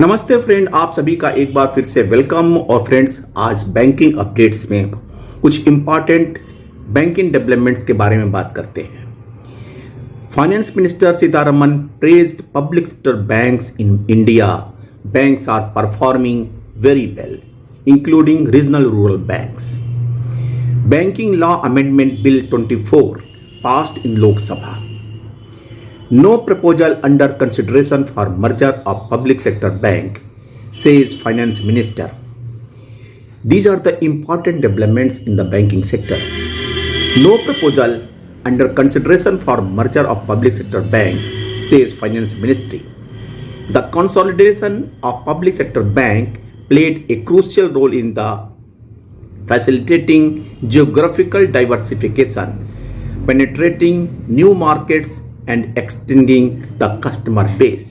नमस्ते फ्रेंड, आप सभी का एक बार फिर से वेलकम। और फ्रेंड्स, आज बैंकिंग अपडेट्स में कुछ इंपॉर्टेंट बैंकिंग डेवलपमेंट्स के बारे में बात करते हैं। Finance minister Sitharaman praised public sector banks in India. Banks are performing very well, including regional rural banks. Banking Law Amendment Bill 24 passed in Lok Sabha. No proposal under consideration for merger of public sector bank, says Finance Minister. These are the important developments in the banking sector. No proposal under consideration for merger of public sector bank, says Finance Ministry. The consolidation of public sector bank played a crucial role in the facilitating geographical diversification, penetrating new markets and extending the customer base.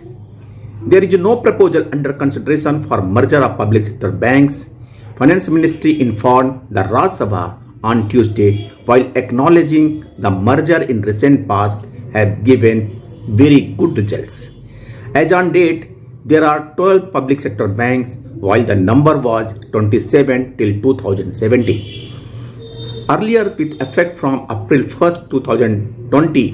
There is no proposal under consideration for merger of public sector banks, Finance Ministry informed the Rajya Sabha on Tuesday, while acknowledging the merger in recent past have given very good results. As on date, there are 12 public sector banks, while the number was 27 till 2017. Earlier, with effect from April 1st, 2020,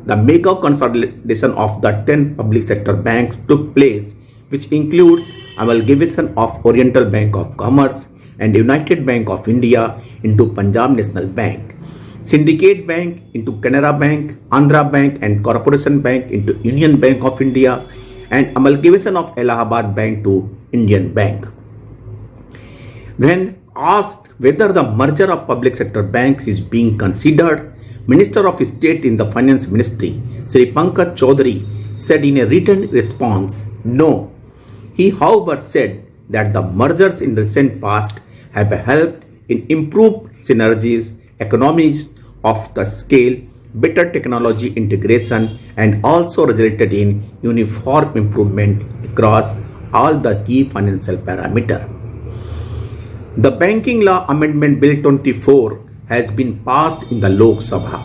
the mega consolidation of the 10 public sector banks took place, which includes amalgamation of Oriental Bank of Commerce and United Bank of India into Punjab National Bank, Syndicate Bank into Canara Bank, Andhra Bank and Corporation Bank into Union Bank of India, and amalgamation of Allahabad Bank to Indian Bank. When asked whether the merger of public sector banks is being considered, Minister of State in the Finance Ministry, Sri Pankaj Chaudhary, said in a written response, no. He, however, said that the mergers in recent past have helped in improved synergies, economies of the scale, better technology integration, and also resulted in uniform improvement across all the key financial parameters. The Banking Law Amendment Bill 24 has been passed in the Lok Sabha.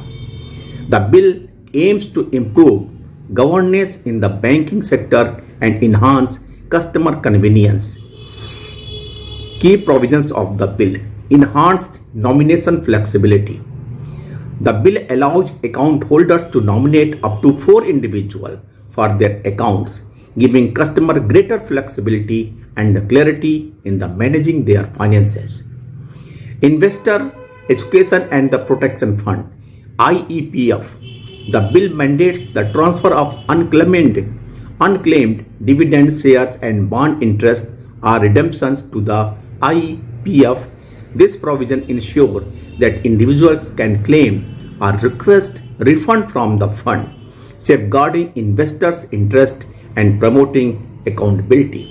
The bill aims to improve governance in the banking sector and enhance customer convenience. Key provisions of the bill: enhanced nomination flexibility. The bill allows account holders to nominate up to 4 individuals for their accounts, giving customer greater flexibility and clarity in the managing their finances. Investor Education and the Protection Fund, IEPF. The bill mandates the transfer of unclaimed dividend shares and bond interest or redemptions to the IEPF. This provision ensures that individuals can claim or request refund from the fund, safeguarding investors' interest and promoting accountability.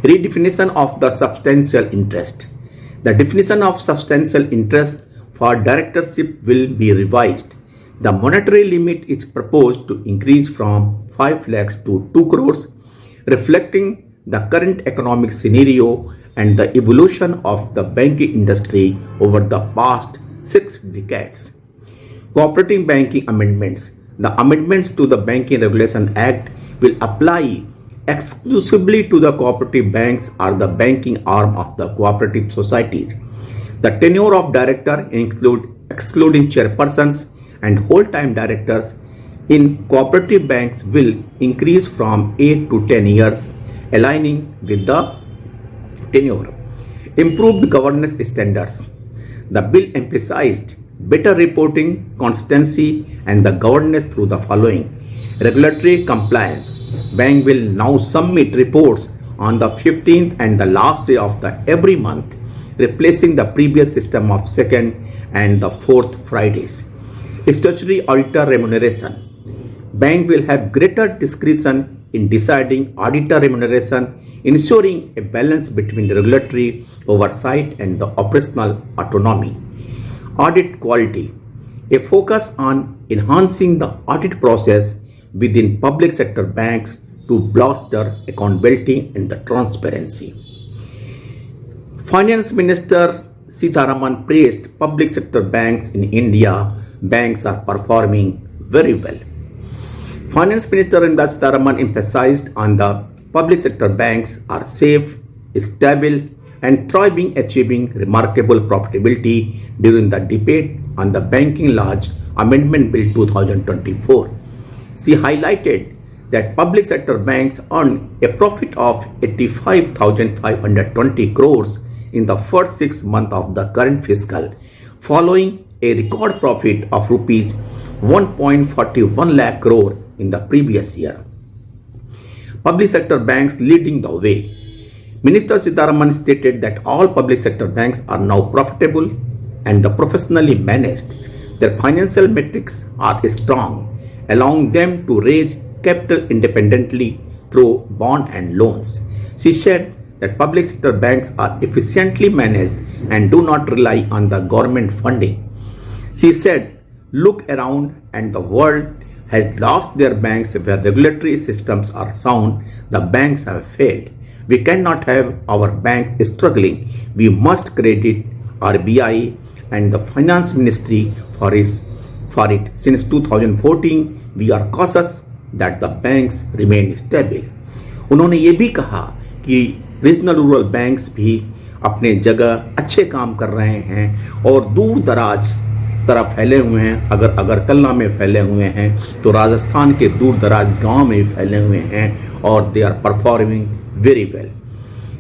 Redefinition of the substantial interest. The definition of substantial interest for directorship will be revised. The monetary limit is proposed to increase from 5 lakhs to 2 crores, reflecting the current economic scenario and the evolution of the banking industry over the past 6 decades. Cooperative banking amendments. The amendments to the Banking Regulation Act will apply exclusively to the cooperative banks or the banking arm of the cooperative societies. The tenure of director excluding chairpersons and whole-time directors in cooperative banks will increase from 8 to 10 years, aligning with the tenure. Improved governance standards. The bill emphasized better reporting, consistency, and the governance through the following: regulatory compliance. Bank will now submit reports on the 15th and the last day of the every month, replacing the previous system of 2nd and the 4th Fridays. Statutory auditor remuneration. Bank will have greater discretion in deciding auditor remuneration, ensuring a balance between regulatory oversight and the operational autonomy. Audit quality. A focus on enhancing the audit process within public sector banks to bolster accountability and the transparency. Finance Minister Sitharaman praised public sector banks in India. Banks are performing very well. Finance Minister Nirmala Sitharaman emphasized on the public sector banks are safe, stable, and thriving, achieving remarkable profitability during the debate on the Banking Laws Amendment Bill 2024. She highlighted that public sector banks earned a profit of 85,520 crores in the first 6 months of the current fiscal, following a record profit of rupees 1.41 lakh crore in the previous year. Public sector banks leading the way. Minister Sitharaman stated that all public sector banks are now profitable and professionally managed. Their financial metrics are strong, allowing them to raise capital independently through bond and loans. She said that public sector banks are efficiently managed and do not rely on the government funding. She said, "Look around and the world has lost their banks where regulatory systems are sound. The banks have failed. We cannot have our banks struggling. We must credit RBI and the Finance Ministry for it. Since 2014, we are cautious that the banks remain stable." उन्होंने ये भी कहा कि regional rural banks भी अपने जगह अच्छे काम कर रहे हैं और दूर दराज तरफ फैले हुए हैं। अगर अगरतला में फैले हुए हैं तो राजस्थान के दूर दराज गांव में भी फैले हुए हैं और they are performing very well.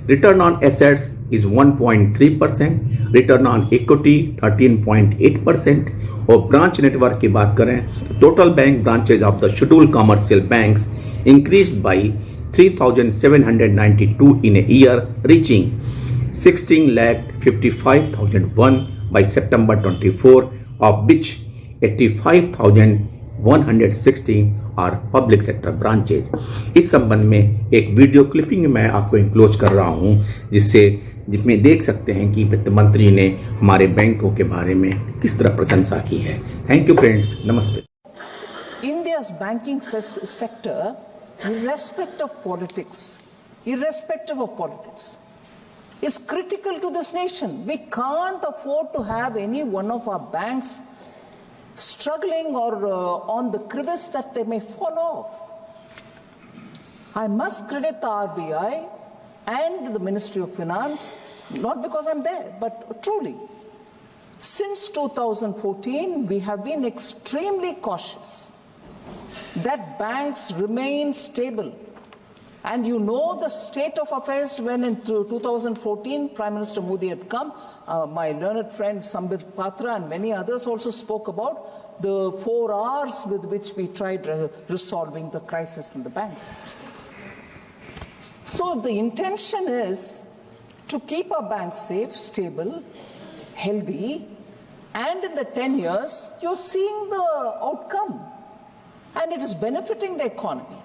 Return on assets is 1.3%, return on equity 13.8%। और ब्रांच नेटवर्क की बात करें तो total bank branches of the schedule commercial banks increased by 3,792 in a year, reaching 16,55,001 by September 24, of which 85,116 are public sector branches. इस संबंध में एक video clipping मैं आपको इंक्लोज कर रहा हूं जिसमें देख सकते हैं कि वित्त मंत्री ने हमारे बैंकों के बारे में किस तरह प्रशंसा की है। थैंक यू फ्रेंड्स, नमस्ते। India's banking sector, irrespective of politics, is critical to this nation. We can't afford to have any one of our banks struggling or on the crevice that they may fall off. I must credit the RBI and the Ministry of Finance, not because I'm there, but truly. Since 2014, we have been extremely cautious that banks remain stable. And you know the state of affairs when in 2014 Prime Minister Modi had come. My learned friend Sambit Patra and many others also spoke about the 4 R's with which we tried resolving the crisis in the banks. So the intention is to keep our banks safe, stable, healthy, and in the 10 years you're seeing the outcome and it is benefiting the economy.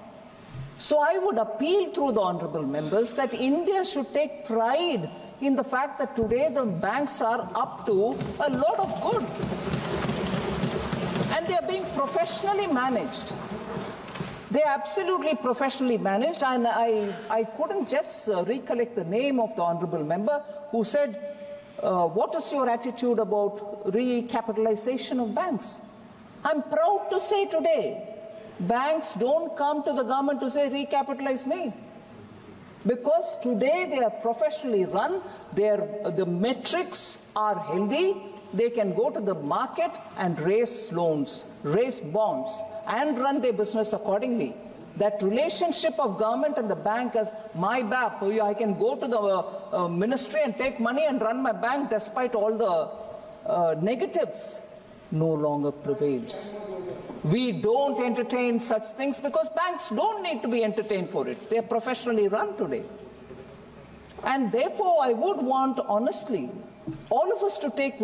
So I would appeal through the honorable members that India should take pride in the fact that today the banks are up to a lot of good. And they are being professionally managed. They are absolutely professionally managed. And I couldn't just recollect the name of the honorable member who said, what is your attitude about recapitalization of banks? I'm proud to say today, banks don't come to the government to say recapitalize me, because today they are professionally run, the metrics are healthy, they can go to the market and raise loans, raise bonds and run their business accordingly. That relationship of government and the bank as my BAP, I can go to the ministry and take money and run my bank despite all the negatives, no longer prevails. We don't entertain such things because banks don't need to be entertained for it. They are professionally run today. And therefore, I would want, honestly, all of us to take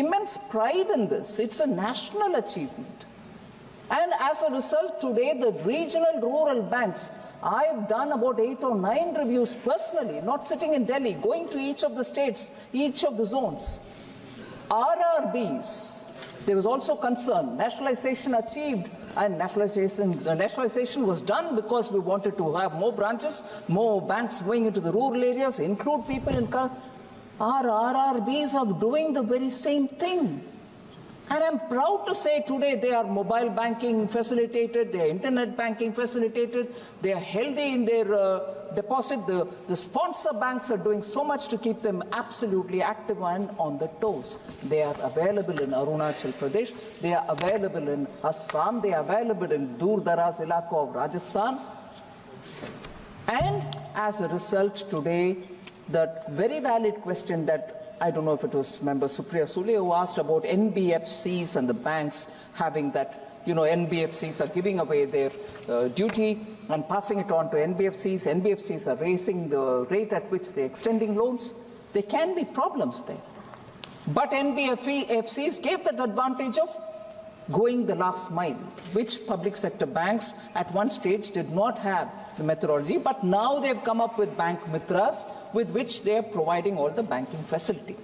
immense pride in this. It's a national achievement. And as a result, today, the regional rural banks, I've done about 8 or 9 reviews personally, not sitting in Delhi, going to each of the states, each of the zones. RRBs, there was also concern. Nationalization achieved, and nationalization was done because we wanted to have more branches, more banks going into the rural areas, include people in. Our RRBs are doing the very same thing. And I'm proud to say today they are mobile banking facilitated, they are internet banking facilitated, they are healthy in their deposit. The sponsor banks are doing so much to keep them absolutely active and on the toes. They are available in Arunachal Pradesh, they are available in Assam, they are available in Dur Daraz Ilaka of Rajasthan. And as a result today, that very valid question that I don't know if it was Member Supriya Sule who asked about NBFCs and the banks having that, NBFCs are giving away their duty and passing it on to NBFCs. NBFCs are raising the rate at which they're extending loans. There can be problems there. But NBFCs gave that advantage of going the last mile, which public sector banks at one stage did not have the methodology, but now they've come up with bank mitras with which they're providing all the banking facility.